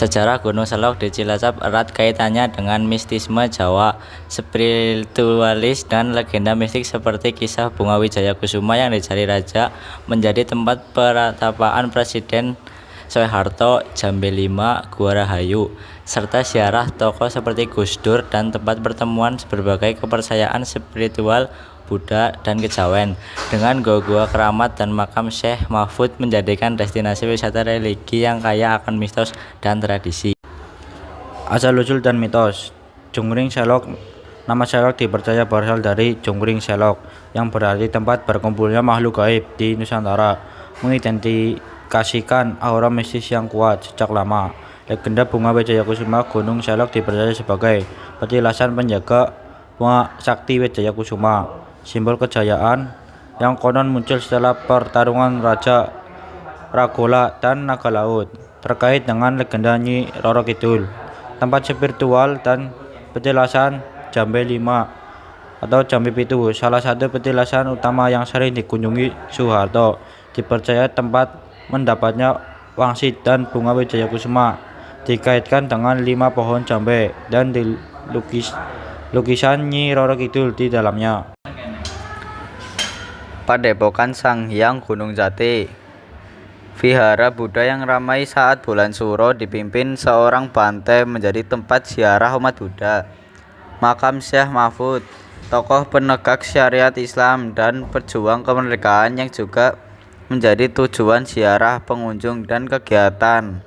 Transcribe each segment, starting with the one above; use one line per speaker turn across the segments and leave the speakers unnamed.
Sejarah Gunung Selok di Cilacap erat kaitannya dengan mistisme Jawa, spiritualis dan legenda mistik seperti kisah Bunga Wijaya Kusuma yang dicari raja, menjadi tempat pertapaan Presiden Soeharto, Jambe 5, Gua Rahayu, serta ziarah tokoh seperti Gus Dur dan tempat pertemuan berbagai kepercayaan spiritual Buddha dan kejawen. Dengan gua-gua keramat dan makam Syekh Mahfud menjadikan destinasi wisata religi yang kaya akan mistos dan tradisi.
Asal-usul dan mitos. Jungkring Selok. Nama Selok dipercaya berasal dari Jungkring Selok, yang berarti tempat berkumpulnya makhluk gaib di Nusantara, mengidentifikasikan aura mistis yang kuat sejak lama. Legenda Bunga Wijaya Kusuma Gunung Selok dipercaya sebagai petilasan penjaga bunga sakti Wijaya Kusuma, simbol kejayaan yang konon muncul setelah pertarungan Raja Ragola dan Naga Laut. Terkait dengan legenda Nyi Roro Kidul, tempat spiritual dan petilasan Jambe 5 atau Jambe Pitu, salah satu petilasan utama yang sering dikunjungi Soeharto, dipercaya tempat mendapatnya wangsit dan bunga Wijaya Kusuma dikaitkan dengan 5 pohon jambe dan lukisan Nyi Roro Kidul di dalamnya.
Padepokan Sanghyang Gunung Jati. Vihara Buddha yang ramai saat bulan Suro dipimpin seorang bante menjadi tempat ziarah umat Buddha. Makam Syekh Mahfud, tokoh penegak syariat Islam dan pejuang kemerdekaan yang juga menjadi tujuan ziarah pengunjung dan kegiatan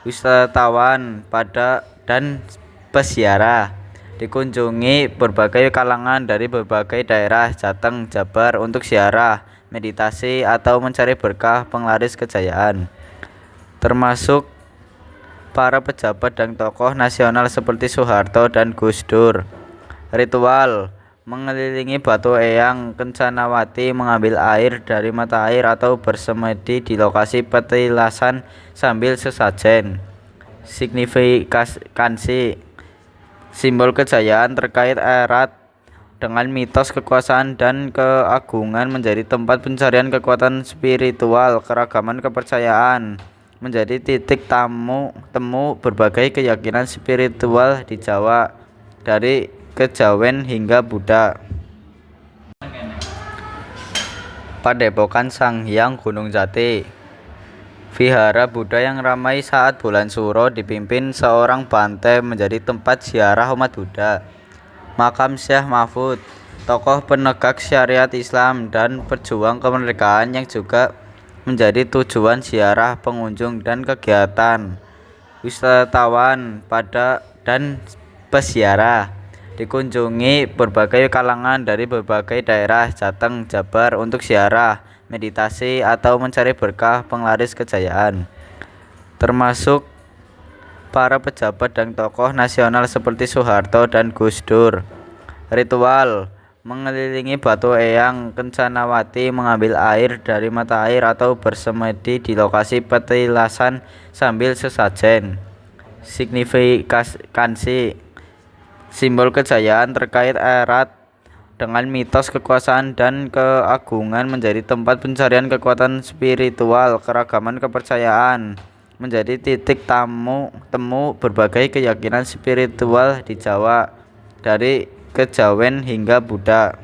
wisatawan dan peziarah. Dikunjungi berbagai kalangan dari berbagai daerah Jateng, Jabar untuk ziarah, meditasi, atau mencari berkah penglaris kejayaan, termasuk para pejabat dan tokoh nasional seperti Soeharto dan Gus Dur. Ritual mengelilingi Batu Eyang Kencanawati, mengambil air dari mata air atau bersemedi di lokasi petilasan sambil sesajen. Signifikansi simbol kejayaan terkait erat dengan mitos kekuasaan dan keagungan, menjadi tempat pencarian kekuatan spiritual, keragaman kepercayaan, menjadi titik temu berbagai keyakinan spiritual di Jawa, dari kejawen hingga Buddha. Padepokan Sanghyang Gunung Jati. Vihara Buddha yang ramai saat bulan Suro dipimpin seorang bante menjadi tempat ziarah umat Buddha. Makam Syekh Mahfud, tokoh penegak syariat Islam dan pejuang kemerdekaan yang juga menjadi tujuan ziarah pengunjung dan kegiatan wisatawan dan peziarah. Dikunjungi berbagai kalangan dari berbagai daerah Jateng, Jabar untuk ziarah, meditasi, atau mencari berkah penglaris kejayaan, termasuk para pejabat dan tokoh nasional seperti Soeharto dan Gus Dur. Ritual mengelilingi Batu Eyang Kencanawati, mengambil air dari mata air atau bersemedi di lokasi petilasan sambil sesajen. Signifikansi simbol kejayaan terkait erat dengan mitos kekuasaan dan keagungan, menjadi tempat pencarian kekuatan spiritual, keragaman kepercayaan, menjadi titik temu berbagai keyakinan spiritual di Jawa, dari kejawen hingga Buddha.